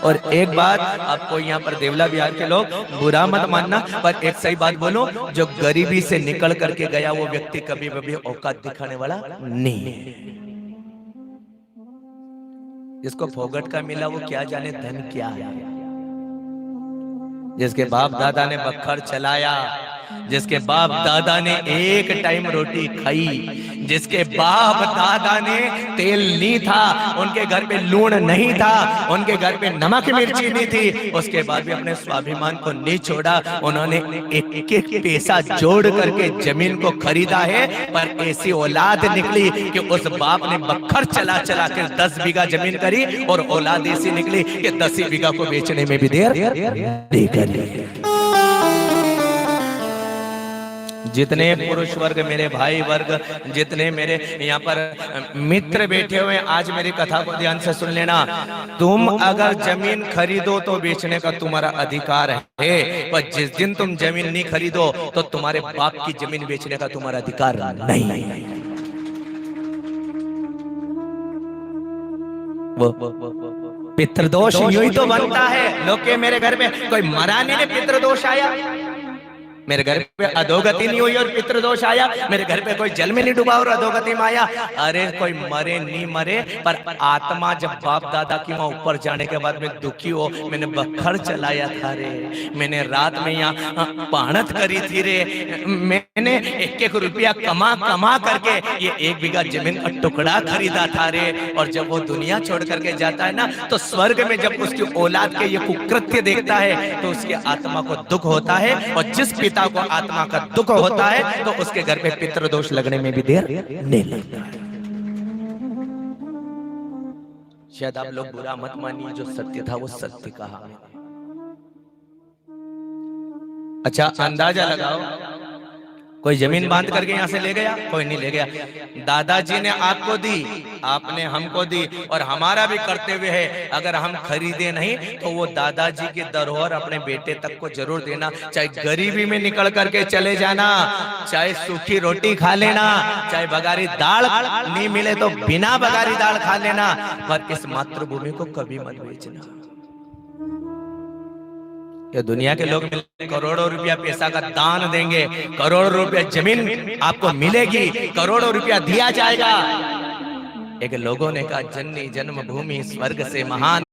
और एक बात आपको यहाँ पर देवला बिहार के लोग बुरा मत मानना, पर एक सही बात बोलो, जो गरीबी से निकल करके गया वो व्यक्ति कभी कभी औकात दिखाने वाला नहीं है। जिसको फोगट का मिला वो क्या जाने धन क्या है। जिसके बाप दादा ने बखर चलाया, जिसके बाप दादा ने एक टाइम रोटी खाई, जिसके बाप दादा ने तेल नहीं था, उनके घर पे लूण नहीं था, उनके घर पे नमक मिर्ची नहीं थी, उसके बाद भी अपने स्वाभिमान को नहीं छोड़ा। उन्होंने एक एक पैसा जोड़ करके जमीन को खरीदा है, पर ऐसी औलाद निकली कि उस बाप ने बखर चला चला के 10 बीघा जमीन करी, और औलाद ऐसी निकली कि 10 बीघा को बेचने में भी देर नहीं करी। जितने पुरुष वर्ग, मेरे भाई वर्ग, जितने मेरे यहाँ पर मित्र बैठे हुए, आज मेरी कथा को ध्यान से सुन लेना। तुम अगर जमीन खरीदो तो बेचने का तुम्हारा अधिकार है, पर जिस दिन तुम जमीन नहीं खरीदो तो तुम्हारे बाप की जमीन बेचने का तुम्हारा अधिकार नहीं। वो पितृदोष यूं ही तो बनता है। लोग के मेरे घर में कोई मरा नहीं ने पितृदोष आया, मेरे घर पे अधोगति नहीं हुई और पितृदोष आया, मेरे घर पे कोई जल में नहीं डूबा और अधोगति में आया। अरे कोई मरे नहीं मरे, पर आत्मा जब बाप दादा की वहां ऊपर जाने के बाद में दुखी हो, मैंने बखर चलाया था रे, मैंने रात में यहाँ पाणत करी थी रे, मैंने एक एक रुपया कमा कमा करके ये 1 बीघा जमीन का टुकड़ा खरीदा था रे। और जब वो दुनिया छोड़ करके जाता है ना, तो स्वर्ग में जब उसकी औलाद के ये कुकृत्य देखता है तो उसकी आत्मा को दुख होता है, और जिस पिता को आत्मा का दुख होता है तो उसके घर पे पितृदोष लगने में भी देर नहीं लगता। शायद आप लोग बुरा मत मानिए, जो सत्य था वो सत्य कहा। अच्छा अंदाजा लगाओ, कोई जमीन बांध करके यहां से ले गया? कोई नहीं ले गया। दादाजी ने आपको दी, आपने हमको दी, और हमारा भी कर्तव्य है, अगर हम खरीदे नहीं तो वो दादाजी के धरोहर अपने बेटे तक को जरूर देना। चाहे गरीबी में निकल करके चले जाना, चाहे सूखी रोटी खा लेना, चाहे बगारी दाल नहीं मिले तो बिना बगारी दाल खा लेना, पर इस मातृभूमि को कभी मत बेचना। ये दुनिया के लोग करोड़ों रुपया पैसा का दान देंगे, करोड़ों रुपया जमीन आपको मिलेगी, करोड़ों रुपया दिया जाएगा। एक लोगों ने कहा जननी जन्मभूमि स्वर्ग से महान,